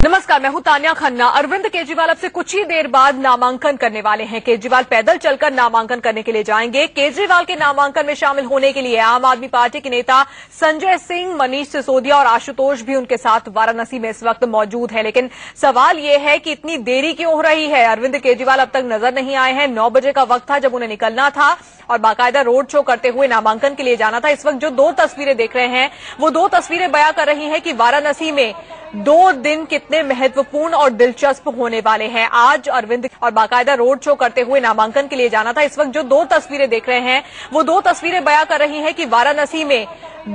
नमस्कार, मैं हूं तान्या खन्ना। अरविंद केजरीवाल अब से कुछ ही देर बाद नामांकन करने वाले हैं। केजरीवाल पैदल चलकर नामांकन करने के लिए जाएंगे। केजरीवाल के नामांकन में शामिल होने के लिए आम आदमी पार्टी के नेता संजय सिंह, मनीष सिसोदिया और आशुतोष भी उनके साथ वाराणसी में इस वक्त मौजूद है। लेकिन सवाल यह है कि इतनी देरी क्यों हो रही है। अरविंद केजरीवाल अब तक नजर नहीं आए हैं। 9 बजे का वक्त था जब उन्हें निकलना था और बाकायदा रोड शो करते हुए नामांकन के लिए जाना था। इस वक्त जो 2 तस्वीरें देख रहे हैं वो 2 तस्वीरें बयां कर रही हैं कि वाराणसी में 2 दिन कितने महत्वपूर्ण और दिलचस्प होने वाले हैं। आज अरविंद और बाकायदा रोड शो करते हुए नामांकन के लिए जाना था। इस वक्त जो 2 तस्वीरें देख रहे हैं वो 2 तस्वीरें बयां कर रही हैं कि वाराणसी में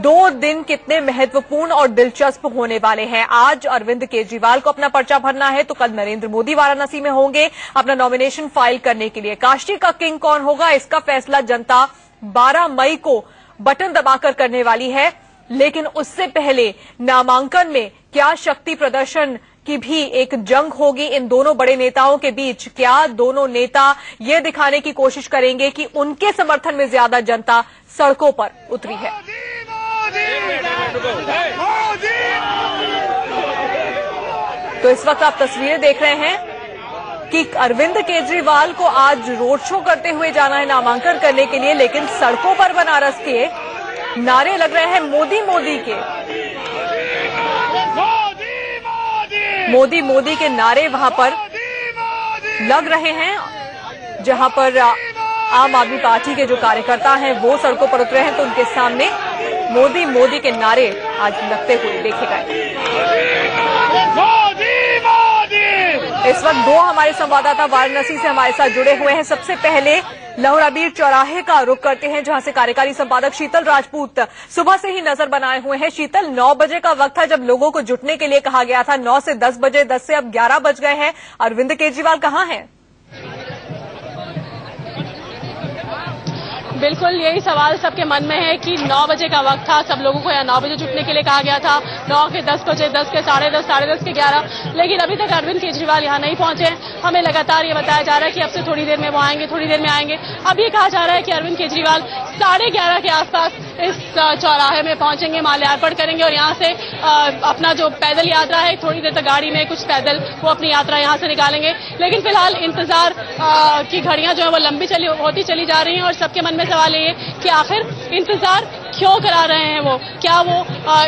2 दिन कितने महत्वपूर्ण और दिलचस्प होने वाले हैं। आज अरविंद केजरीवाल को अपना पर्चा भरना है तो कल नरेंद्र मोदी वाराणसी में होंगे अपना नॉमिनेशन फाइल करने के लिए। काशी का किंग कौन होगा, इसका फैसला जनता 12 मई को बटन दबाकर करने वाली है। लेकिन उससे पहले नामांकन में क्या शक्ति प्रदर्शन की भी एक जंग होगी इन दोनों बड़े नेताओं के बीच। क्या दोनों नेता ये दिखाने की कोशिश करेंगे कि उनके समर्थन में ज्यादा जनता सड़कों पर उतरी है। तो इस वक्त आप तस्वीरें देख रहे हैं कि अरविंद केजरीवाल को आज रोड शो करते हुए जाना है नामांकन करने के लिए, लेकिन सड़कों पर बनारस के नारे लग रहे हैं मोदी मोदी के। मोदी मोदी के नारे वहां पर लग रहे हैं, जहां पर आम आदमी पार्टी के जो कार्यकर्ता हैं वो सड़कों पर उतरे हैं तो उनके सामने मोदी मोदी के नारे आज लगते हुए देखे गए। इस वक्त 2 हमारे संवाददाता वाराणसी से हमारे साथ जुड़े हुए हैं। सबसे पहले लहुराबीर चौराहे का रुख करते हैं जहां से कार्यकारी संपादक शीतल राजपूत सुबह से ही नजर बनाए हुए हैं। शीतल, 9 बजे का वक्त था जब लोगों को जुटने के लिए कहा गया था। 9 से 10 बजे, 10 से अब 11 बज गए हैं। अरविंद केजरीवाल कहां हैं? बिल्कुल यही सवाल सबके मन में है कि 9 बजे का वक्त था, सब लोगों को यहाँ 9 बजे जुटने के लिए कहा गया था। 9 के 10 बजे, 10 के 10:30, 10:30 के 11, लेकिन अभी तक अरविंद केजरीवाल यहाँ नहीं पहुंचे। हमें लगातार ये बताया जा रहा है कि अब से थोड़ी देर में वो आएंगे, थोड़ी देर में आएंगे। अब ये कहा जा रहा है कि अरविंद केजरीवाल 11:30 के आसपास इस चौराहे में पहुंचेंगे, माल्यार्पण करेंगे और यहाँ से अपना जो पैदल यात्रा है, थोड़ी देर तक गाड़ी में कुछ पैदल वो अपनी यात्रा यहाँ से निकालेंगे। लेकिन फिलहाल इंतजार की घड़ियां जो है वो लंबी होती चली जा रही हैं और सबके मन में सवाल ये कि आखिर इंतजार क्यों करा रहे हैं वो। क्या वो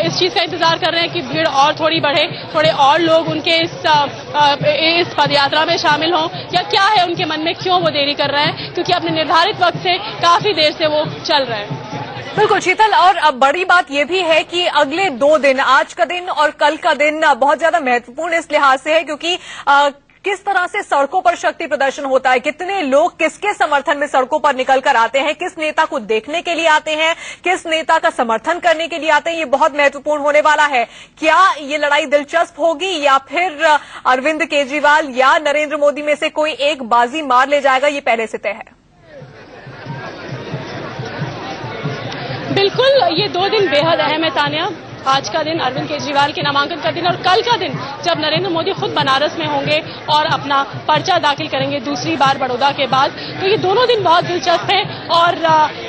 इस चीज का इंतजार कर रहे हैं कि भीड़ और थोड़ी बढ़े, थोड़े और लोग उनके इस पदयात्रा में शामिल हों, या क्या है उनके मन में, क्यों वो देरी कर रहे हैं, क्योंकि अपने निर्धारित वक्त से काफी देर से वो चल रहे हैं। बिल्कुल शीतल, और अब बड़ी बात यह भी है कि अगले 2 दिन, आज का दिन और कल का दिन बहुत ज्यादा महत्वपूर्ण इस लिहाज से है क्योंकि किस तरह से सड़कों पर शक्ति प्रदर्शन होता है, कितने लोग किसके समर्थन में सड़कों पर निकल कर आते हैं, किस नेता को देखने के लिए आते हैं, किस नेता का समर्थन करने के लिए आते हैं, ये बहुत महत्वपूर्ण होने वाला है। क्या ये लड़ाई दिलचस्प होगी या फिर अरविंद केजरीवाल या नरेंद्र मोदी में से कोई एक बाजी मार ले जाएगा, ये पहले से तय है? बिल्कुल ये 2 दिन बेहद अहम है तान्या। आज का दिन अरविंद केजरीवाल के नामांकन का दिन और कल का दिन जब नरेंद्र मोदी खुद बनारस में होंगे और अपना पर्चा दाखिल करेंगे दूसरी बार बड़ौदा के बाद। तो ये दोनों दिन बहुत दिलचस्प हैं और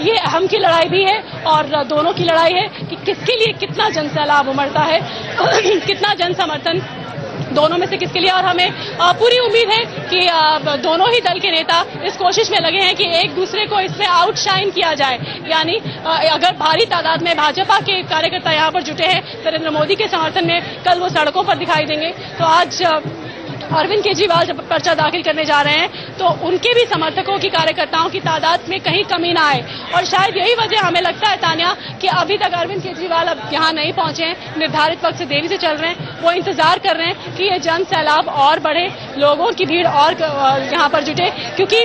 ये अहम की लड़ाई भी है और दोनों की लड़ाई है कि किसके लिए कितना जनसैलाब उमड़ता है कितना जन समर्थन दोनों में से किसके लिए। और हमें पूरी उम्मीद है कि दोनों ही दल के नेता इस कोशिश में लगे हैं कि एक दूसरे को इसमें आउटशाइन किया जाए। यानी अगर भारी तादाद में भाजपा के कार्यकर्ता यहाँ पर जुटे हैं नरेंद्र मोदी के समर्थन में, कल वो सड़कों पर दिखाई देंगे। तो आज अरविंद केजरीवाल जब पर्चा दाखिल करने जा रहे हैं तो उनके भी समर्थकों की, कार्यकर्ताओं की तादाद में कहीं कमी ना आए। और शायद यही वजह हमें लगता है तान्या कि अभी तक अरविंद केजरीवाल अब यहाँ नहीं पहुंचे हैं, निर्धारित वक्त से देरी से चल रहे हैं। वो इंतजार कर रहे हैं कि ये जन सैलाब और बढ़े, लोगों की भीड़ और यहाँ पर जुटे, क्योंकि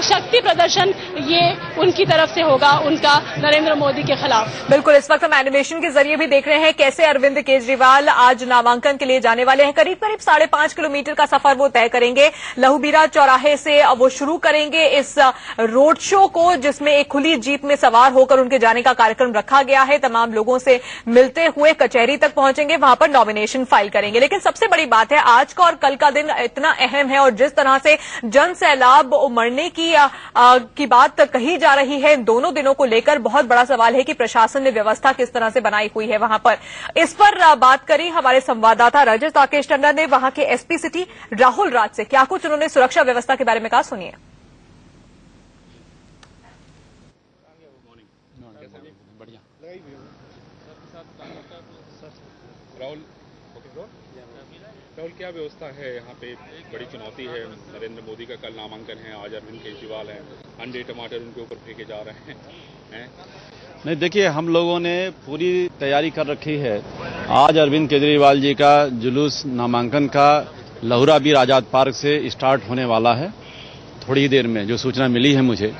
शक्ति प्रदर्शन ये उनकी तरफ से होगा, उनका नरेंद्र मोदी के खिलाफ। बिल्कुल, इस वक्त हम एनिमेशन के जरिए भी देख रहे हैं कैसे अरविंद केजरीवाल आज नामांकन के लिए जाने वाले हैं। करीब 5.5 किलोमीटर का सफर वो तय करेंगे। लहुबीरा चौराहे से वो शुरू करेंगे इस रोड शो को, जिसमें एक खुली जीप में सवार होकर उनके जाने का कार्यक्रम रखा गया है। तमाम लोगों से मिलते हुए कचहरी तक पहुंचेंगे, वहां पर नॉमिनेशन फाइल करेंगे। लेकिन सबसे बड़ी बात है आज का और कल का दिन इतना अहम है और जिस तरह से जन सैलाब उमड़ने की बात कही जा रही है इन दोनों दिनों को लेकर, बहुत बड़ा सवाल है कि प्रशासन ने व्यवस्था किस तरह से बनाई हुई है वहां पर। इस पर बात करी हमारे संवाददाता रजत राकेश टंडन ने वहां के एसपी सिटी राहुल राज से। क्या कुछ उन्होंने सुरक्षा व्यवस्था के बारे में कहा, सुनिए। राहुल, क्या व्यवस्था है यहाँ पे? बड़ी चुनौती है, नरेंद्र मोदी का कल नामांकन है, आज अरविंद केजरीवाल हैं, अंडे टमाटर उनके ऊपर फेंके जा रहे हैं। नहीं, देखिए, हम लोगों ने पूरी तैयारी कर रखी है। आज अरविंद केजरीवाल जी का जुलूस नामांकन का लहुरा बीर आजाद पार्क से स्टार्ट होने वाला है थोड़ी ही देर में, जो सूचना मिली है मुझे।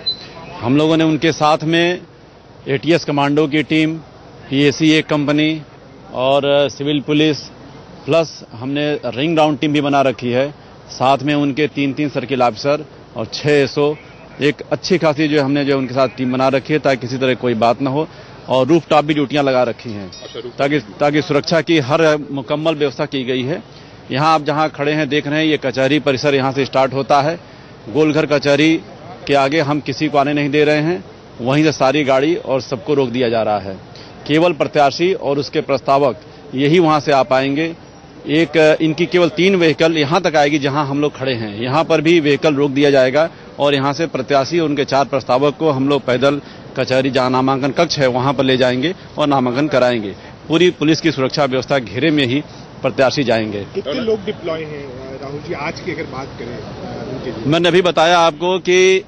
हम लोगों ने उनके साथ में एटीएस कमांडो की टीम, पीएसी एक कंपनी और सिविल पुलिस प्लस हमने रिंग राउंड टीम भी बना रखी है। साथ में उनके 3-3 सर्किल ऑफिसर और 6 एसओ, एक अच्छी खासी जो हमने जो उनके साथ टीम बना रखी है ताकि किसी तरह कोई बात न हो। और रूफ टॉप भी ड्यूटियां लगा रखी हैं ताकि सुरक्षा की हर मुकम्मल व्यवस्था की गई है। यहाँ आप जहाँ खड़े हैं देख रहे हैं, ये कचहरी परिसर यहाँ से स्टार्ट होता है। गोलघर कचहरी के आगे हम किसी को आने नहीं दे रहे हैं, वहीं से सारी गाड़ी और सबको रोक दिया जा रहा है। केवल प्रत्याशी और उसके प्रस्तावक यही वहां से आ पाएंगे। एक इनकी केवल 3 व्हीकल यहां तक आएगी जहां हम लोग खड़े हैं, यहां पर भी व्हीकल रोक दिया जाएगा और यहां से प्रत्याशी और उनके 4 प्रस्तावक को हम लोग पैदल कचहरी जहां नामांकन कक्ष है वहां पर ले जाएंगे और नामांकन कराएंगे। पूरी पुलिस की सुरक्षा व्यवस्था घेरे में ही प्रत्याशी जाएंगे। कितने लोग डिप्लॉय हैं राहुल जी आज की अगर बात करें? मैंने अभी बताया आपको कि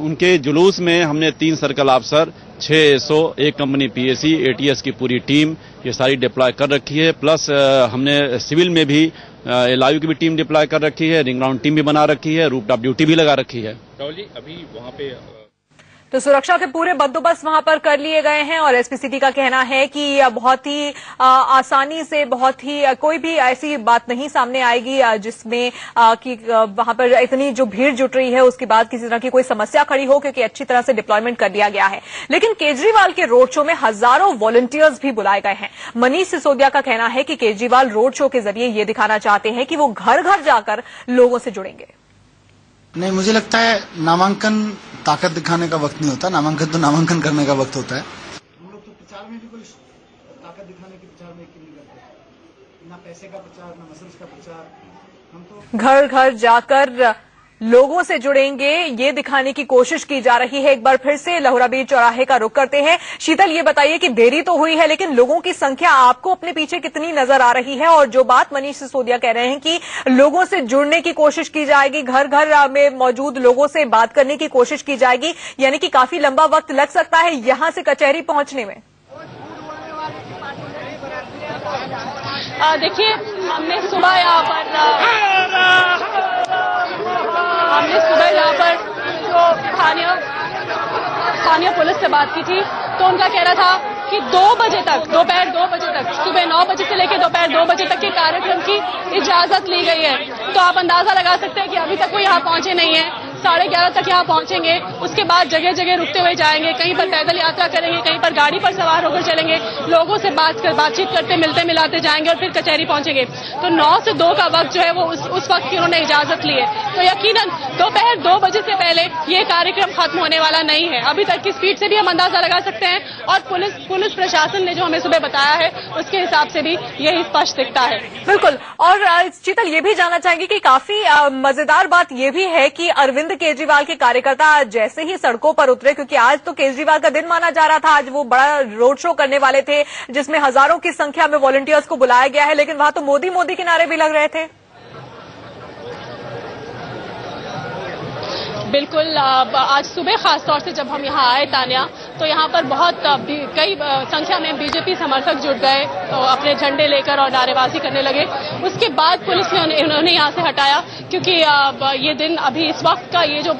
उनके जुलूस में हमने 3 सर्कल ऑफिसर, 6 एसओ, एक कंपनी पीएसी, एटीएस की पूरी टीम ये सारी डिप्लॉय कर रखी है। प्लस हमने सिविल में भी एलआईयू की भी टीम डिप्लॉय कर रखी है, रिंग राउंड टीम भी बना रखी है, रूफ टॉप ड्यूटी भी लगा रखी है। राहुल जी, अभी वहां पे तो सुरक्षा के पूरे बंदोबस्त वहां पर कर लिए गए हैं और एसपी सिटी का कहना है कि बहुत ही आसानी से, बहुत ही कोई भी ऐसी बात नहीं सामने आएगी जिसमें कि वहां पर इतनी जो भीड़ जुट रही है उसके बाद किसी तरह की कोई समस्या खड़ी हो, क्योंकि अच्छी तरह से डिप्लॉयमेंट कर दिया गया है। लेकिन केजरीवाल के रोड शो में हजारों वॉलंटियर्स भी बुलाए गए हैं। मनीष सिसोदिया का कहना है कि केजरीवाल रोड शो के जरिए ये दिखाना चाहते हैं कि वो घर घर जाकर लोगों से जुड़ेंगे। नहीं, मुझे लगता है नामांकन ताकत दिखाने का वक्त नहीं होता, नामांकन तो नामांकन करने का वक्त होता है। हम लोग तो प्रचार में भी कोई ताकत दिखाने के प्रचार में नहीं करते, ना पैसे का प्रचार, ना मसल्स का प्रचार। हम तो घर घर जाकर लोगों से जुड़ेंगे, ये दिखाने की कोशिश की जा रही है। एक बार फिर से लहुराबीर चौराहे का रुख करते हैं। शीतल, ये बताइए कि देरी तो हुई है लेकिन लोगों की संख्या आपको अपने पीछे कितनी नजर आ रही है? और जो बात मनीष सिसोदिया कह रहे हैं कि लोगों से जुड़ने की कोशिश की जाएगी, घर घर में मौजूद लोगों से बात करने की कोशिश की जाएगी, यानी कि काफी लंबा वक्त लग सकता है यहां से कचहरी पहुंचने में। देखिए, हमने सुबह यहाँ पर जो स्थानीय पुलिस से बात की थी तो उनका कहना था कि 2 बजे तक, दोपहर 2 बजे तक, सुबह 9 बजे से लेकर दोपहर 2 बजे तक के कार्यक्रम की इजाजत ली गई है। तो आप अंदाजा लगा सकते हैं कि अभी तक वो यहाँ पहुंचे नहीं है। 11:30 तक यहाँ पहुंचेंगे, उसके बाद जगह जगह रुकते हुए जाएंगे, कहीं पर पैदल यात्रा करेंगे, कहीं पर गाड़ी पर सवार होकर चलेंगे, लोगों से बातचीत करते मिलते मिलाते जाएंगे और फिर कचहरी पहुंचेंगे। तो 9 से 2 का वक्त जो है वो उस वक्त की उन्होंने इजाजत ली है। तो यकीनन दोपहर 2 बजे से पहले ये कार्यक्रम खत्म होने वाला नहीं है। अभी तक की स्पीड से भी हम अंदाजा लगा सकते हैं और पुलिस प्रशासन ने जो हमें सुबह बताया है उसके हिसाब से भी यही स्पष्ट दिखता है। बिल्कुल। और शीतल, ये भी जानना चाहेंगे कि काफी मजेदार बात ये भी है कि अरविंद केजरीवाल के कार्यकर्ता जैसे ही सड़कों पर उतरे, क्योंकि आज तो केजरीवाल का दिन माना जा रहा था, आज वो बड़ा रोड शो करने वाले थे जिसमें हजारों की संख्या में वॉलंटियर्स को बुलाया गया है, लेकिन वहां तो मोदी मोदी के नारे भी लग रहे थे। बिल्कुल, आज सुबह खास तौर से जब हम यहाँ आए तानिया, तो यहाँ पर बहुत कई संख्या में बीजेपी समर्थक जुट गए, तो अपने झंडे लेकर और नारेबाजी करने लगे। उसके बाद पुलिस ने उन्होंने यहाँ से हटाया, क्योंकि ये दिन अभी इस वक्त का ये जो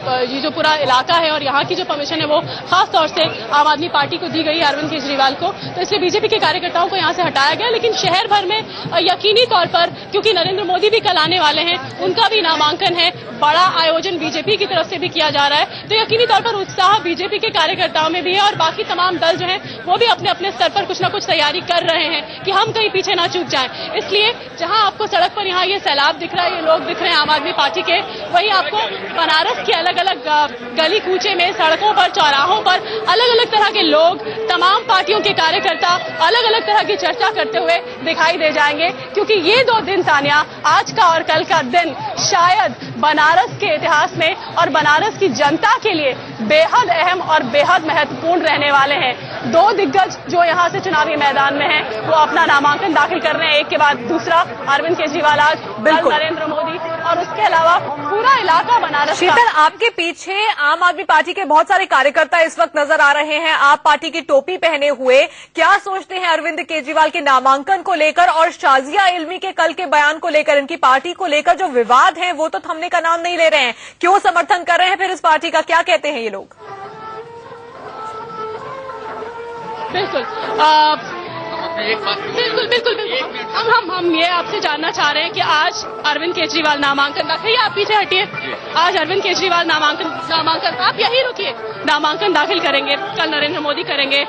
पूरा इलाका है और यहाँ की जो परमिशन है वो खास तौर से आम आदमी पार्टी को दी गई है, अरविंद केजरीवाल को, तो इसलिए बीजेपी के कार्यकर्ताओं को यहाँ से हटाया गया। लेकिन शहर भर में यकीनी तौर पर, क्योंकि नरेंद्र मोदी भी कल आने वाले हैं, उनका भी नामांकन है, बड़ा आयोजन बीजेपी की तरफ से भी किया जा रहा है, तो यकीनी तौर पर उत्साह बीजेपी के कार्यकर्ताओं में भी है और और बाकी तमाम दल जो हैं वो भी अपने अपने स्तर पर कुछ ना कुछ तैयारी कर रहे हैं कि हम कहीं पीछे ना चूक जाएं। इसलिए जहां आपको सड़क पर यहाँ ये सैलाब दिख रहा है, ये लोग दिख रहे हैं आम आदमी पार्टी के, वहीं आपको बनारस के अलग अलग गली कूचे में, सड़कों पर, चौराहों पर अलग अलग तरह के लोग, तमाम पार्टियों के कार्यकर्ता अलग अलग तरह की चर्चा करते हुए दिखाई दे जाएंगे। क्योंकि ये 2 दिन तानिया, आज का और कल का दिन शायद बनारस के इतिहास में और बनारस की जनता के लिए बेहद अहम और बेहद महत्वपूर्ण रहने वाले हैं। 2 दिग्गज जो यहाँ से चुनावी मैदान में हैं वो अपना नामांकन दाखिल कर रहे हैं, एक के बाद दूसरा। अरविंद केजरीवाल आज, कल नरेंद्र मोदी, और उसके अलावा पूरा इलाका बनारस। शीतल, आपके पीछे आम आदमी पार्टी के बहुत सारे कार्यकर्ता इस वक्त नजर आ रहे हैं, आप पार्टी की टोपी पहने हुए। क्या सोचते हैं अरविंद केजरीवाल के नामांकन को लेकर और शाजिया इल्मी के कल के बयान को लेकर? इनकी पार्टी को लेकर जो विवाद है वो तो थमने का नाम नहीं ले रहे हैं। क्यों समर्थन कर रहे हैं फिर इस पार्टी का? क्या कहते हैं ये लोग? बिल्कुल बिल्कुल हम ये आपसे जानना चाह रहे हैं कि आज अरविंद केजरीवाल नामांकन दाखिल, आप पीछे हटिए, आज अरविंद केजरीवाल नामांकन आप यही रुकिए, नामांकन दाखिल करेंगे, कल नरेंद्र मोदी करेंगे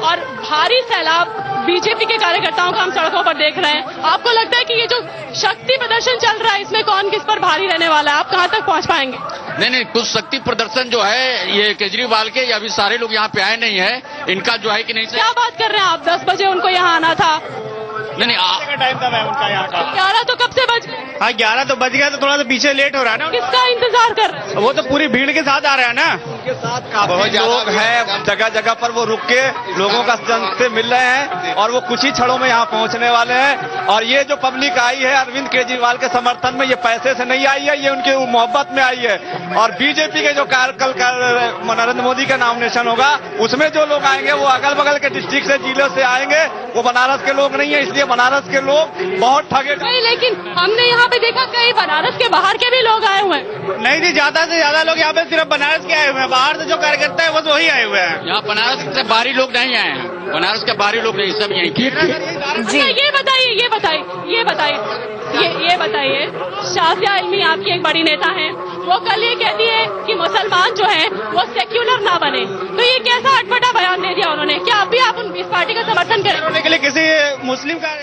और भारी सैलाब बीजेपी के कार्यकर्ताओं का हम सड़कों पर देख रहे हैं। आपको लगता है कि ये जो शक्ति प्रदर्शन चल रहा है इसमें कौन किस पर भारी रहने वाला है? आप कहां तक पहुंच पाएंगे? नहीं, कुछ शक्ति प्रदर्शन जो है ये केजरीवाल के, अभी सारे लोग यहाँ पे आए नहीं है, इनका जो है कि नहीं। क्या बात कर रहे हैं आप? 10 बजे उनको यहाँ आना था। नहीं टाइम था मैम उनका यहाँ का। 11 तो कब से बज गए? हाँ 11 तो बज गया, तो थोड़ा सा पीछे लेट हो रहा है ना। किसका इंतजार कर रहे हैं? वो तो पूरी भीड़ के साथ आ रहा है ना, उनके साथ काफी लोग हैं, जगह जगह पर वो रुक के लोगों का संग से मिल रहे हैं और वो कुछ ही क्षणों में यहाँ पहुँचने वाले हैं। और ये जो पब्लिक आई है अरविंद केजरीवाल के समर्थन में, ये पैसे से नहीं आई है, ये उनकी मोहब्बत में आई है। और बीजेपी के जो कल नरेंद्र मोदी का नॉमिनेशन होगा उसमें जो लोग आएंगे वो अगल बगल के डिस्ट्रिक्ट से, जिलों से आएंगे, वो बनारस के लोग नहीं है, इसलिए बनारस के लोग बहुत ठगे। नहीं, लेकिन हमने यहाँ पे देखा कई बनारस के बाहर के भी लोग आए हुए हैं। नहीं जी, ज्यादा से ज्यादा लोग यहाँ पे सिर्फ बनारस के आए हुए हैं, बाहर से जो कार्यकर्ता है बस वही आए हुए हैं। यहाँ बनारस से बाहरी लोग नहीं आए हैं, बनारस के बाहरी लोग नहीं, सब यहीं जी। ये बताइए शाजिया इल्मी आपकी एक बड़ी नेता है, वो कल ये कहती है कि मुसलमान जो है वो सेक्युलर ना बने, तो ये कैसा अटपटा बयान दे दिया उन्होंने? क्या अभी आप इस पार्टी का समर्थन करें? के लिए किसी मुस्लिम का?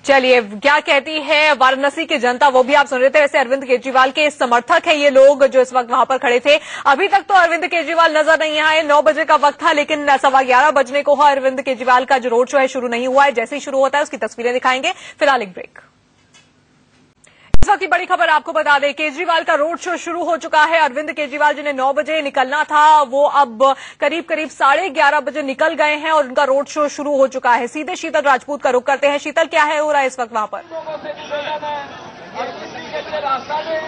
चलिए, क्या कहती है वाराणसी की जनता वो भी आप सुन रहे थे। वैसे अरविंद केजरीवाल के समर्थक है ये लोग जो इस वक्त वहां पर खड़े थे। अभी तक तो अरविंद केजरीवाल नजर नहीं आए, 9 बजे का वक्त था, लेकिन 11:15 बजने को अरविंद केजरीवाल का जो रोड शो है शुरू नहीं हुआ है। जैसे ही शुरू होता है उसकी तस्वीरें दिखाएंगे। फिलहाल एक ब्रेक। इस वक्त की बड़ी खबर आपको बता दें, केजरीवाल का रोड शो शुरू हो चुका है। अरविंद केजरीवाल जिन्हें 9 बजे निकलना था वो अब करीब 11:30 बजे निकल गए हैं और उनका रोड शो शुरू हो चुका है। सीधे शीतल राजपूत का रुख करते हैं। शीतल, क्या है हो रहा है इस वक्त वहां पर?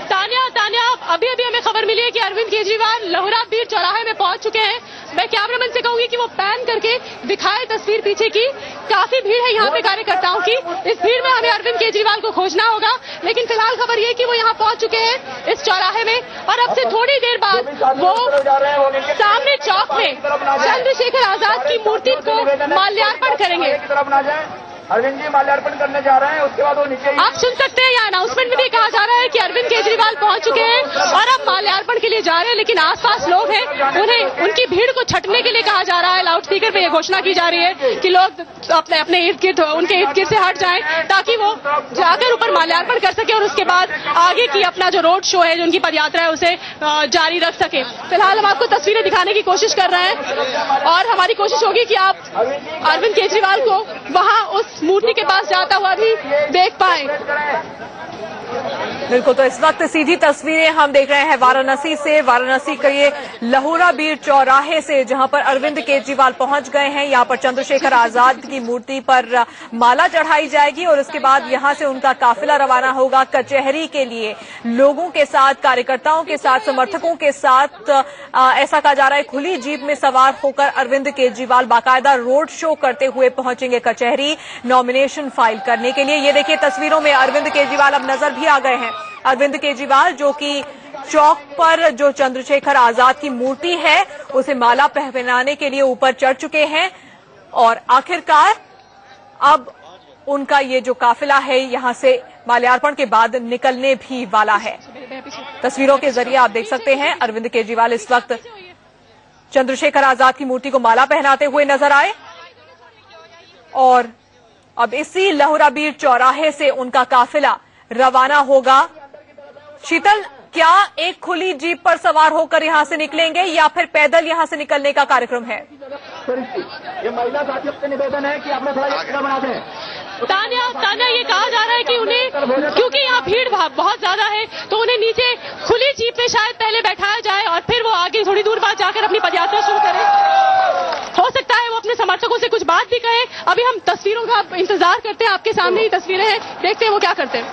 तानिया, अभी हमें खबर मिली है कि अरविंद केजरीवाल लहुरा बीर चौराहे में पहुंच चुके हैं। मैं कैमरामैन से कहूंगी कि वो पैन करके दिखाए तस्वीर पीछे की। काफी भीड़ है यहाँ पे कार्यकर्ताओं की। इस भीड़ में हमें अरविंद केजरीवाल को खोजना होगा, लेकिन फिलहाल खबर ये कि वो यहाँ पहुंच चुके हैं इस चौराहे में और अब से थोड़ी देर बाद वो सामने चौक में चंद्रशेखर आजाद की मूर्ति को माल्यार्पण करेंगे। अरविंद जी माल्यार्पण करने जा रहे हैं, उसके बाद वो नीचे। आप सुन सकते हैं यहाँ अनाउंसमेंट में भी कहा जा रहा है कि अरविंद केजरीवाल पहुंच चुके हैं और अब माल्यार्पण के लिए जा रहे हैं, लेकिन आसपास लोग हैं, उन्हें उनकी भीड़ को छटने के लिए कहा जा रहा है। लाउड स्पीकर पे ये घोषणा की जा रही है कि लोग अपने इर्द गिर्द, उनके इर्द गिर्द से हट जाएं ताकि वो जाकर ऊपर माल्यार्पण कर सके और उसके बाद आगे की अपना जो रोड शो है, जो उनकी पदयात्रा है, उसे जारी रख सके। फिलहाल हम आपको तस्वीरें दिखाने की कोशिश कर रहे हैं और हमारी कोशिश होगी कि आप अरविंद केजरीवाल को वहां उस मूर्ति के पास जाता हुआ भी देख पाए। बिल्कुल, तो इस वक्त सीधी तस्वीरें हम देख रहे हैं वाराणसी से। वाराणसी के ये लहुरा बीर चौराहे से जहां पर अरविंद केजरीवाल पहुंच गए हैं। यहां पर चंद्रशेखर आजाद की मूर्ति पर माला चढ़ाई जाएगी और उसके बाद यहां से उनका काफिला रवाना होगा कचहरी के लिए। लोगों के साथ, कार्यकर्ताओं के साथ, समर्थकों के साथ ऐसा कहा जा रहा है खुली जीप में सवार होकर अरविंद केजरीवाल बाकायदा रोड शो करते हुए पहुंचेंगे कचहरी नॉमिनेशन फाइल करने के लिए। ये देखिए तस्वीरों में अरविंद केजरीवाल अब नजर भी आ गए हैं। अरविंद केजरीवाल जो कि चौक पर जो चंद्रशेखर आजाद की मूर्ति है उसे माला पहनाने के लिए ऊपर चढ़ चुके हैं और आखिरकार अब उनका ये जो काफिला है यहां से माल्यार्पण के बाद निकलने भी वाला है। तस्वीरों के जरिए आप देख सकते हैं अरविंद केजरीवाल इस वक्त चंद्रशेखर आजाद की मूर्ति को माला पहनाते हुए नजर आए और अब इसी लहुराबीर चौराहे से उनका काफिला रवाना होगा। शीतल, क्या एक खुली जीप पर सवार होकर यहां से निकलेंगे या फिर पैदल यहां से निकलने का कार्यक्रम है? ये महिला साथियों से निवेदन है कि आप लोग थोड़ा एक्स्ट्रा बना दें। तान्या, ये कहा जा रहा है कि उन्हें, क्योंकि यहाँ भीड़ बहुत ज्यादा है, तो उन्हें नीचे खुली जीप में शायद पहले बैठाया जाए और फिर वो आगे थोड़ी दूर बाद जाकर अपनी पदयात्रा शुरू करें। हो सकता है वो अपने समर्थकों से कुछ बात भी कहें। अभी हम तस्वीरों का इंतजार करते हैं, आपके सामने ही तस्वीरें हैं, देखते हैं वो क्या करते हैं।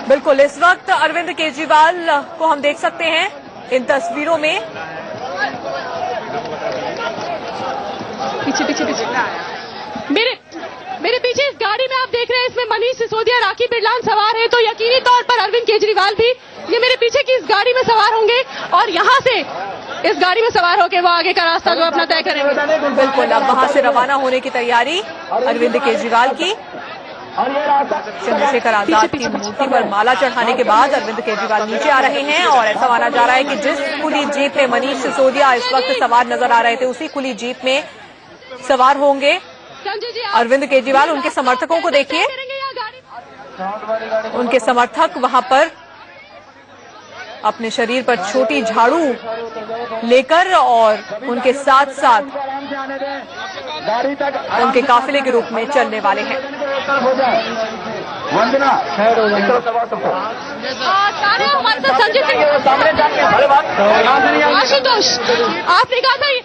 बिल्कुल, इस वक्त अरविंद केजरीवाल को हम देख सकते हैं इन तस्वीरों में। पीछे मेरे पीछे इस गाड़ी में आप देख रहे हैं, इसमें मनीष सिसोदिया, राखी बिरलान सवार है, तो यकीनी तौर पर अरविंद केजरीवाल भी ये मेरे पीछे की इस गाड़ी में सवार होंगे और यहाँ से इस गाड़ी में सवार होकर वो आगे का रास्ता जो अपना तय करेंगे। बिल्कुल, अब वहां से रवाना होने की तैयारी अरविंद केजरीवाल की। चंद्रशेखर आजाद की मूर्ति पर माला चढ़ाने के बाद अरविंद केजरीवाल नीचे आ रहे हैं और ऐसा माना जा रहा है कि जिस खुली जीप में मनीष सिसोदिया इस वक्त सवार नजर आ रहे थे, उसी खुली जीप में सवार होंगे अरविंद केजरीवाल। उनके समर्थकों को देखिए, उनके समर्थक वहां पर अपने शरीर पर छोटी झाड़ू लेकर और उनके साथ साथ उनके काफिले के रूप में चलने वाले हैं। आशुतोष, आपने कहा था ये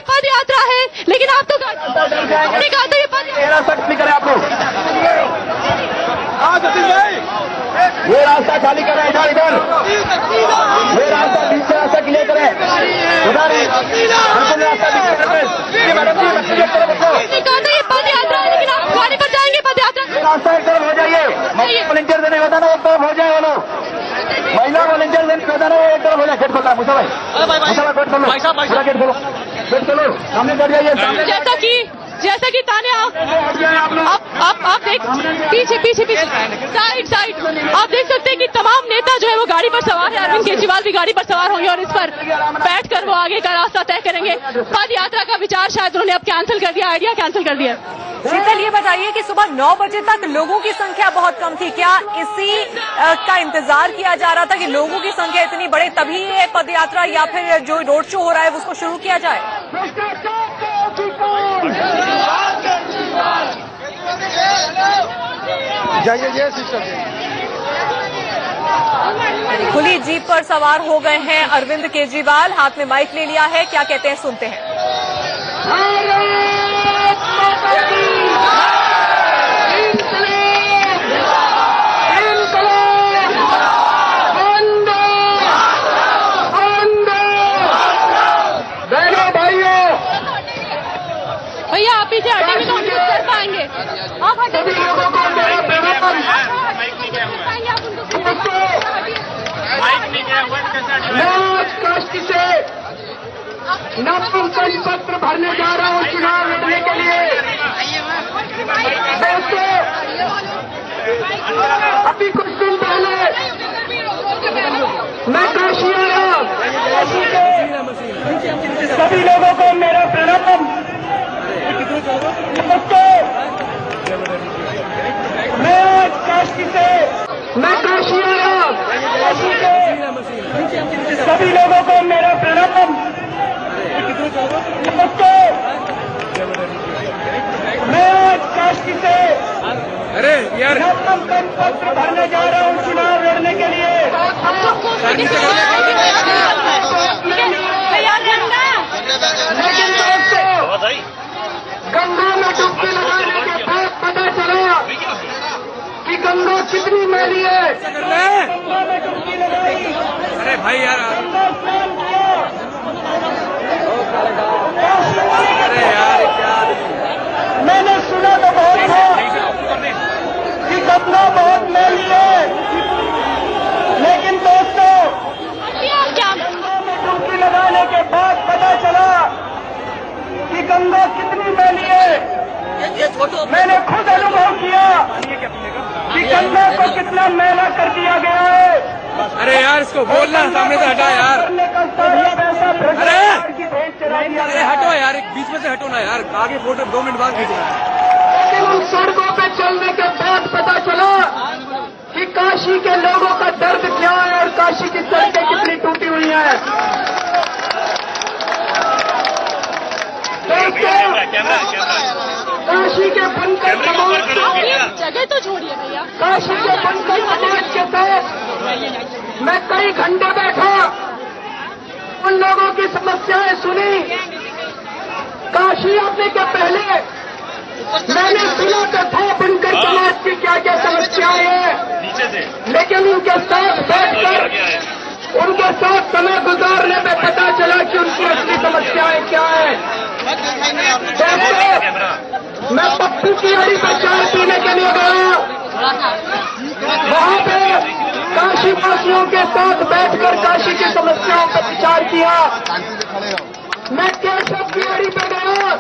पद यात्रा है, लेकिन आप तो आपने कहा था ये पद ये रास्ता खाली करें, इधर ये रास्ता बीच से रास्ता क्लियर करें, उधर बिल्कुल रास्ता ये पद यात्रा है, लेकिन आप गाड़ी पर जाएंगे पद यात्रा रास्ता एक तरफ हो जाइए। वॉलंटियर से नहीं होता ना, एक तरफ हो जाए वो लोग, महिला वॉलंटियर से नहीं होता ना, वो एक तरफ हो जाए। गेट खोलना मुसा भाई, गेट खोलो, गेट खोलो, गेट खोलो, सामने बैठ जाइए। जैसा कि तान्या, आप देख पीछे साइड आप देख सकते हैं कि तमाम नेता जो है वो गाड़ी पर सवार है। अरविंद केजरीवाल भी गाड़ी पर सवार होंगे और इस पर बैठकर वो आगे का रास्ता तय करेंगे। पद यात्रा का विचार शायद उन्होंने अब कैंसिल कर दिया, आइडिया कैंसिल कर दिया। शीतल, ये बताइए कि सुबह 9 बजे तक लोगों की संख्या बहुत कम थी, क्या इसी का इंतजार किया जा रहा था कि लोगों की संख्या इतनी बढ़े तभी ये पद यात्रा या फिर जो रोड शो हो रहा है उसको शुरू किया जाए? खुली जीप पर सवार हो गए हैं अरविंद केजरीवाल, हाथ में माइक ले लिया है, क्या कहते हैं सुनते हैं। भैया आप पीछे हटेंगे तो हम कुछ कर पाएंगे, आप हटेंगे कष्ट से नामांकन पत्र भरने जा रहा हूँ चुनाव लड़ने के लिए। दोस्तों, अभी कुछ दिन पहले मैं काशी आया, सभी लोगों को मेरा प्रणाम। दोस्तों, मैं आज काशी आया, सभी लोगों को मेरा प्रणाम। दोस्तों, मैं आज काशी से नामांकन पत्र भरने जा रहा हूँ चुनाव लड़ने के लिए। लेकिन दोस्तों, गंगा में डुबकी लगाने के बाद पता चला कि गंगा कितनी मैली है। गंगा में डुबकी लगाई, अरे भाई यार, अरे यार क्या, मैंने सुना तो बहुत था कि गंगा बहुत मैली है, लेकिन दोस्तों गंगा में डुबकी लगाने के बाद पता चला कि गंगा कितनी मैली है। मैंने खुद अनुभव किया कि गंगा को कितना मैला कर दिया गया है। अरे यार इसको बोलना सामने से हटा यार। अरे हटो यार, एक बीच में से हटो ना यार, आगे फोटो 2 मिनट बाद खींचना है। उन सड़कों पे चलने के बाद पता चला कि काशी के लोगों का दर्द क्या है और काशी की सड़कें कितनी टूटी हुई हैं। काशी के बनकर समाज, जगह तो छोड़िए भैया, काशी के बनकर समाज के साथ मैं कई घंटे बैठा, उन लोगों की समस्याएं सुनी। काशी आने के पहले मैंने सुना तो था बनकर समाज की क्या क्या समस्याएं हैं, लेकिन उनके साथ बैठकर उनके साथ समय गुजारने में पता चला कि उनकी असली समस्याएं क्या है। मैं पप्पू की हरी पर चाय पीने के लिए गया, वहां पे काशी वासियों के साथ बैठकर काशी की समस्याओं पर विचार किया। मैं केशव की हरी पे गया,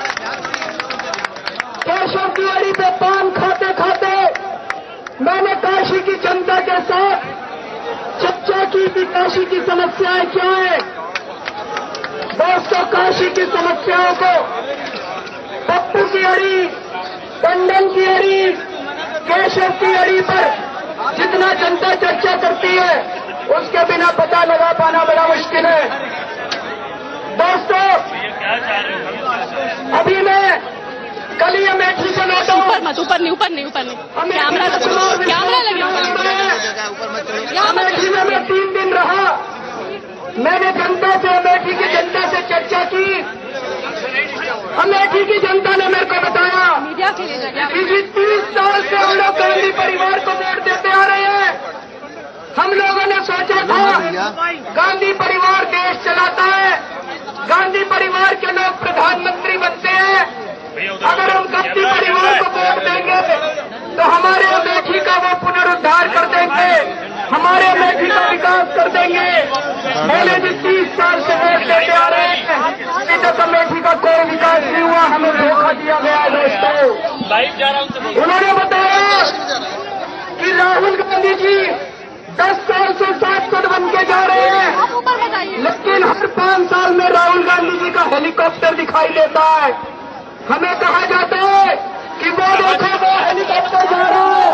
केशव की हरी पे पान खाते खाते मैंने काशी की जनता के साथ चर्चा की कि काशी की समस्याएं क्या है। दोस्तों, काशी की समस्याओं को पप्पू की अड़ी, टंडन की अड़ी, केशव की अड़ी पर जितना जनता चर्चा करती है उसके बिना पता लगा पाना बड़ा मुश्किल है। दोस्तों, अभी मैं कल ये अमेठी से लौटा हूं। ऊपर नहीं कैमरा लगा। अमेठी में मैं 3 दिन रहा। मैंने जनता से, अमेठी की जनता से चर्चा की। अमेठी की जनता ने मेरे को बताया कि 30 साल से हम लोग गांधी परिवार को वोट देते आ रहे हैं। हम लोगों ने सोचा था गांधी परिवार देश चलाता है, गांधी परिवार के लोग प्रधानमंत्री बनते हैं। अगर हम गांधी परिवार को वोट देंगे तो हमारे अमेठी का वो पुनरुद्धार कर देंगे, हमारे अमेठी का विकास कर देंगे। पहले भी 30 साल से वोट देते आ रहे हैं, अभी तक अमेठी का कोई विकास नहीं हुआ, हमें धोखा दिया गया है। दोस्तों, उन्होंने बताया कि राहुल गांधी जी 10 साल से सांसद बन के जा रहे हैं, लेकिन हर 5 साल में राहुल गांधी जी का हेलीकॉप्टर दिखाई देता है। हमें कहा जाता है कि वो देखो वो हेलीकॉप्टर जा रहा है।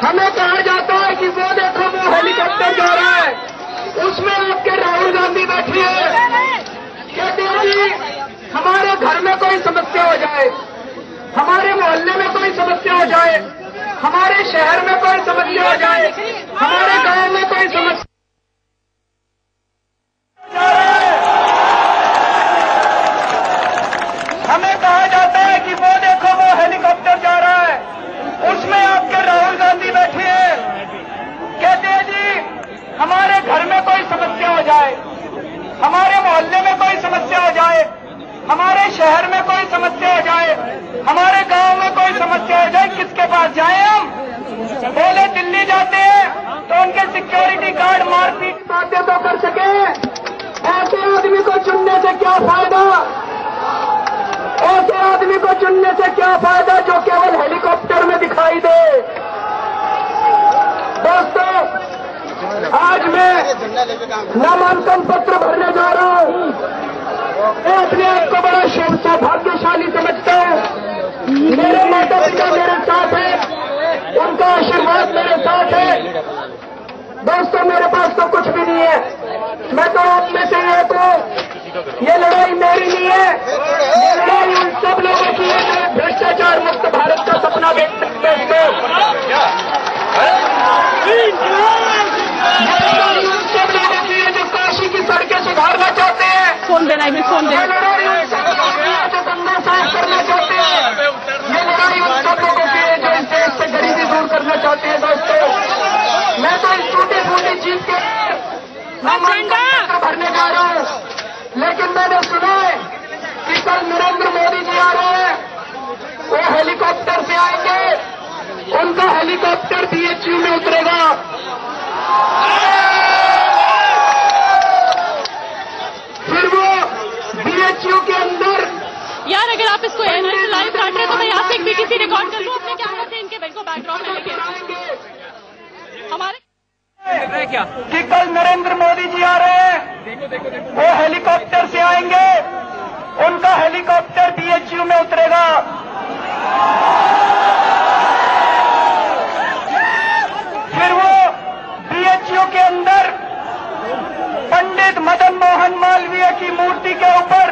हमें कहा जाता है कि वो देखो वो हेलीकॉप्टर जा रहा है, उसमें आपके राहुल गांधी बैठी है। कहते हैं जी हमारे घर में कोई समस्या हो जाए, हमारे मोहल्ले में कोई समस्या हो जाए, हमारे शहर में कोई समस्या हो जाए, हमारे गांव में कोई समस्या, हमें कहा जाता है कि वो देखो वो हेलीकॉप्टर जा रहा है, उसमें आपके राहुल गांधी बैठे हैं। कहते हैं जी हमारे घर में कोई समस्या हो जाए, हमारे मोहल्ले में कोई समस्या हो जाए, हमारे शहर में कोई समस्या हो जाए, हमारे गांव में कोई समस्या हो जाए, किसके पास जाए हम? बोले दिल्ली जाते हैं तो उनके सिक्योरिटी गार्ड मारपीट बातें तो कर सके। ऐसे आदमी को चुनने से क्या फायदा? ऐसे आदमी को चुनने से क्या फायदा जो केवल हेलीकॉप्टर में दिखाई दे? दोस्तों, आज मैं नामांकन पत्र भरने जा रहा हूं। मैं अपने आप को बड़ा सौभाग्यशाली समझता हूं। मेरे माता पिता मेरे साथ है, उनका आशीर्वाद मेरे साथ है। दोस्तों, मेरे पास तो कुछ भी नहीं है। मैं तो आप में से एक हूं। ये लड़ाई मेरी नहीं है, ये लड़ाई उन सब लोगों की है जो भ्रष्टाचार मुक्त भारत का सपना देखते हैं। उन सब लोगों की है जो काशी की सड़कें सुधारना चाहते हैं। फोन देना फोन देना। ये लड़ाई उन सब लोगों की है जो गंगा साफ करना चाहते हैं। ये लड़ाई उन सब लोगों की है जो इस देश से गरीबी दूर करना चाहते हैं। दोस्तों, मैं तो इस टूटी फूटी चीज के नामांकन भरने जा रहा हूं, लेकिन मैंने सुना है कि कल नरेंद्र मोदी जी आ रहे हैं, वो हेलीकॉप्टर से आएंगे, उनका हेलीकॉप्टर बीएचयू में उतरेगा। फिर वो बीएचयू के अंदर, यार अगर आप इसको लाइव काट रहे तो मैं यहाँ से एक बीटीसी रिकॉर्ड कर लूँ अपने कैमरा से, इनके को बैकड्रॉप में लेके। हमारे क्या कि कल नरेंद्र मोदी जी आ रहे हैं, वो हेलीकॉप्टर से आएंगे, उनका हेलीकॉप्टर बीएचयू में उतरेगा। फिर वो बीएचयू के अंदर पंडित मदन मोहन मालवीय की मूर्ति के ऊपर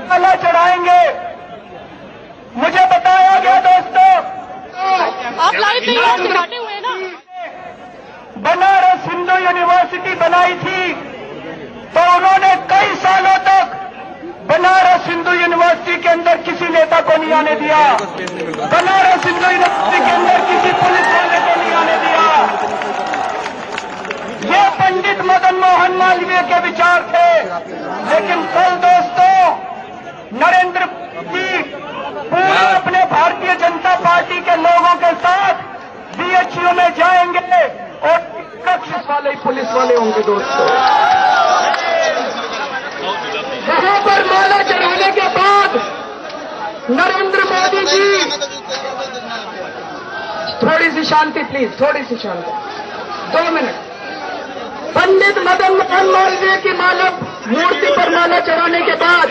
माला चढ़ाएंगे। मुझे बताया गया दोस्तों, आप लाइव दिखाते हुए ना, बनारस हिंदू यूनिवर्सिटी बनाई थी तो उन्होंने कई सालों तक बनारस हिंदू यूनिवर्सिटी के अंदर किसी नेता को नहीं आने दिया। बनारस हिंदू यूनिवर्सिटी के अंदर किसी पुलिस वाले को नहीं आने दिया। ये पंडित मदन मोहन मालवीय के विचार थे। लेकिन कल दोस्तों नरेंद्र जी पूरे अपने भारतीय जनता पार्टी के लोगों के साथ बीएचयू में जाएंगे और रक्षस वाले पुलिस वाले होंगे। दोस्तों वहां पर माला चढ़ाने के बाद नरेंद्र मोदी जी, थोड़ी सी शांति प्लीज, थोड़ी सी शांति, 2 मिनट। पंडित मदन मोहन मालवीय की माला मूर्ति पर माला चढ़ाने के बाद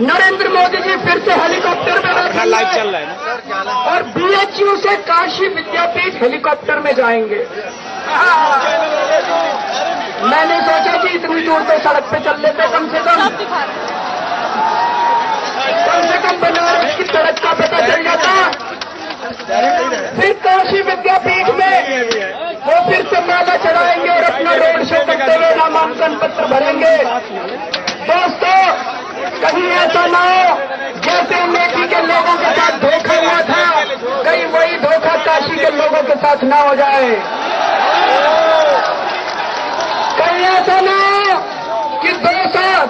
नरेंद्र मोदी जी फिर से हेलीकॉप्टर में बैठेंगे और बीएचयू से काशी विद्यापीठ हेलीकॉप्टर में जाएंगे। मैंने सोचा कि इतनी दूर तो सड़क पे चल लेते, कम से कम बनारस की सड़क का पता चल जाता। फिर काशी विद्यापीठ में वो फिर से माला चढ़ाएंगे और अपना रोड शो करते हुए नामांकन पत्र भरेंगे। दोस्तों कहीं ऐसा ना हो जैसे अमेठी के लोगों के साथ धोखा हुआ था, कहीं वही धोखा काशी के लोगों के साथ ना हो जाए। कहीं ऐसा ना हो कि 2 साल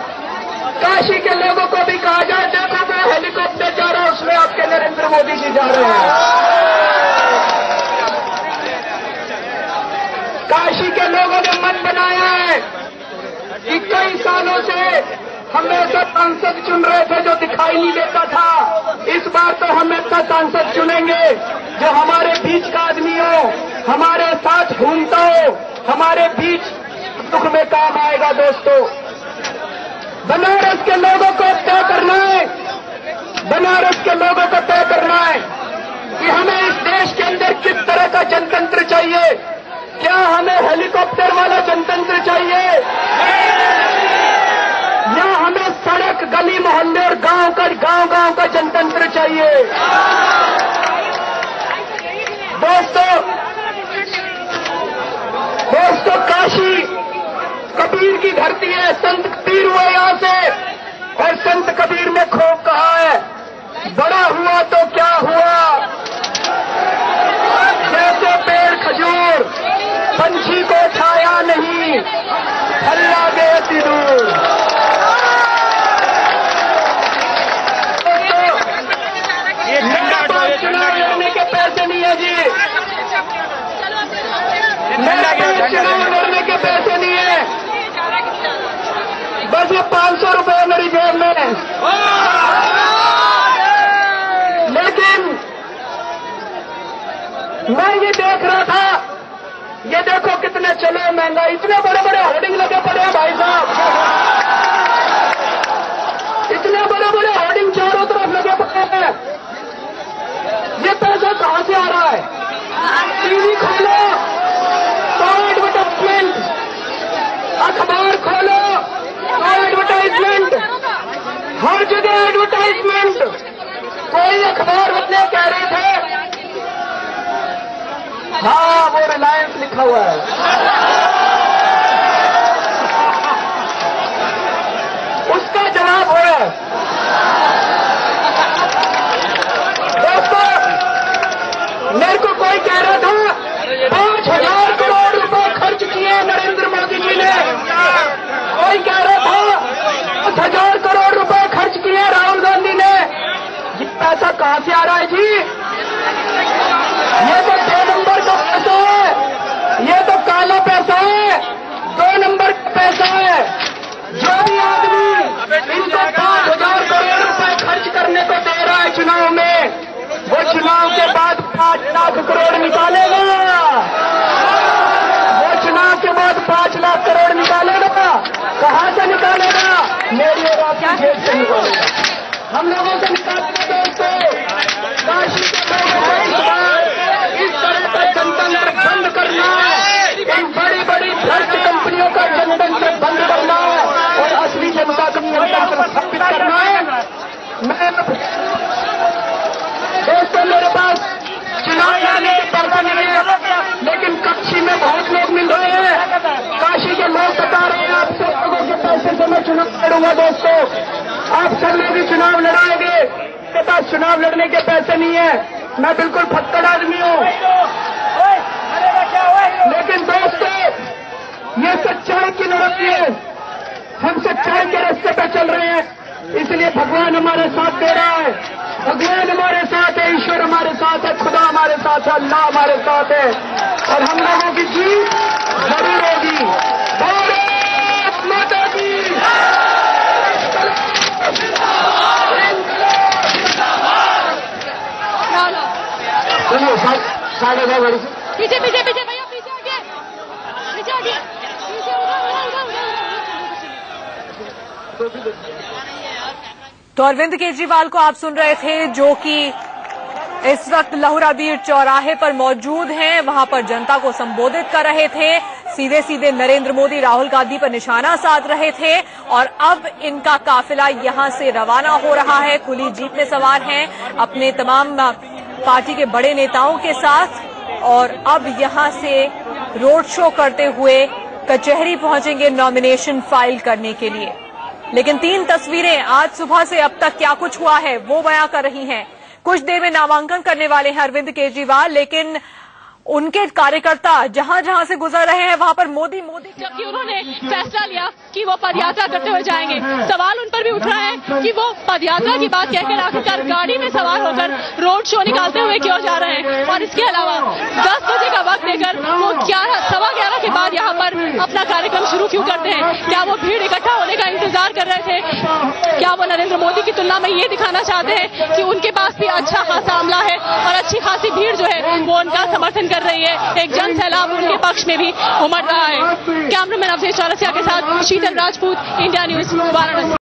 काशी के लोगों को भी कहा जाए देखो वो हेलीकॉप्टर जा रहा है, उसमें आपके नरेंद्र मोदी जी जा रहे हैं। काशी के लोगों ने मन बनाया है कि कई सालों से हम ऐसा सांसद चुन रहे थे जो दिखाई नहीं देता था। इस बार तो हम ऐसा सांसद चुनेंगे जो हमारे बीच का आदमी हो, हमारे साथ घूमता हो, हमारे बीच दुख में काम आएगा। दोस्तों बनारस के लोगों को तय करना है, बनारस के लोगों को तय करना है कि हमें इस देश के अंदर किस तरह का जनतंत्र चाहिए। क्या हमें हेलीकॉप्टर वाला जनतंत्र चाहिए या हमें सड़क गली मोहल्ले और गांव का जनतंत्र चाहिए। दोस्तों काशी कबीर की धरती है, संत कबीर हुए यहां से और संत कबीर ने खूब कहा है बड़ा हुआ तो क्या हुआ, जैसे पेड़ खजूर पंछी को छाया नहीं हल्ला गए दूर। चुनाव लड़ने के पैसे नहीं है जी, चुनाव लड़ने के पैसे नहीं है, बस ये 500 रुपए मेरी जेब में। लेकिन मैं ये देख रहा था, ये देखो कितने चले महंगाई, इतने बड़े बड़े होर्डिंग लगे पड़े हैं भाई साहब, इतने बड़े बड़े होर्डिंग चारों तरफ लगे पड़े हैं। ये पैसा कहां से आ रहा है? टीवी खोलो तो एडवर्टाइजमेंट, अखबार खोलो तो एडवर्टाइजमेंट, हर जगह एडवर्टाइजमेंट। कोई अखबार वाले कह रहे थे हाँ वो रिलायंस लिखा हुआ है, उसका जवाब हो रहा है। दोस्तों मेरे को कोई कह रहा था 5,000 करोड़ रुपए खर्च किए नरेंद्र मोदी जी ने, कोई कह रहा था 5,000 करोड़ रुपए खर्च किए राहुल गांधी ने। ये पैसा कहां से आ रहा है जी? ये तो 2 नंबर का पैसा है, ये तो काला पैसा है, 2 नंबर का पैसा है। जो भी आदमी इनको 5,000 करोड़ रुपए खर्च करने को दे रहा है चुनाव में, वो चुनाव के बाद 5 लाख करोड़ निकालेगा। कहाँ से निकालेगा? मेरी और आपकी जेब से निकालेगा। हम लोगों से निकालेगा दोस्तों। काशी के लोगों को इस तरह का जनतंत्र बंद करना है, इन बड़ी बड़ी भ्रष्ट कंपनियों का जनतंत्र बंद करना है और असली जनता का जनतंत्र स्थापित करना है। मैं दोस्तों, मेरे पास चुनाव लड़ने के पैसा नहीं है, लेकिन काशी में बहुत लोग मिल रहे हैं। काशी के लोग बता रहे हैं आप सब लोगों के पैसे से मैं चुनाव लड़ूंगा। दोस्तों, आप सब लोग भी चुनाव लड़ाएंगे, मेरे पास चुनाव लड़ने के पैसे नहीं है, मैं बिल्कुल फक्कड़ आदमी हूँ। लेकिन दोस्तों, ये सच्चाई की लड़ाई है, हम सच्चाई के रास्ते पे चल रहे हैं, इसलिए भगवान हमारे साथ दे रहा है। भगवान हमारे साथ है, ईश्वर हमारे साथ है, खुदा हमारे साथ है, अल्लाह हमारे साथ है और हम लोगों की जीत जरूर होगी। भारत माता की चलो साढ़े 9 बजे पीछे पीछे पीछे भैया, पीछे आगे, पीछे आगे, पीछे तो अरविंद केजरीवाल को आप सुन रहे थे, जो कि इस वक्त लहुराबीर चौराहे पर मौजूद हैं, वहां पर जनता को संबोधित कर रहे थे, सीधे सीधे नरेंद्र मोदी, राहुल गांधी पर निशाना साध रहे थे और अब इनका काफिला यहां से रवाना हो रहा है। खुली जीप में सवार हैं अपने तमाम पार्टी के बड़े नेताओं के साथ और अब यहां से रोड शो करते हुए कचहरी पहुंचेंगे नॉमिनेशन फाइल करने के लिए। लेकिन 3 तस्वीरें आज सुबह से अब तक क्या कुछ हुआ है वो बयां कर रही हैं। कुछ देर में नामांकन करने वाले हैं अरविंद केजरीवाल, लेकिन उनके कार्यकर्ता जहां जहां से गुजर रहे हैं वहां पर मोदी मोदी, जबकि उन्होंने फैसला लिया कि वो पदयात्रा करते हुए जाएंगे। सवाल उन पर भी उठ रहा है कि वो पदयात्रा की बात कहकर आखिरकार गाड़ी में सवार होकर रोड शो निकालते हुए क्यों जा रहे हैं। और इसके अलावा 10 बजे का वक्त देकर वो 11:15 के बाद यहाँ पर अपना कार्यक्रम शुरू क्यों करते हैं? क्या वो भीड़ इकट्ठा होने का इंतजार कर रहे थे? क्या वो नरेंद्र मोदी की तुलना में ये दिखाना चाहते हैं कि उनके पास भी अच्छा खासा अमला है और अच्छी खासी भीड़ जो है वो उनका समर्थन कर रही है? एक जन सैलाब उनके पक्ष में भी उमड़ रहा है। कैमरामैन अवधेश चौरसिया के साथ शीतल राजपूत, इंडिया न्यूज, वाराणसी।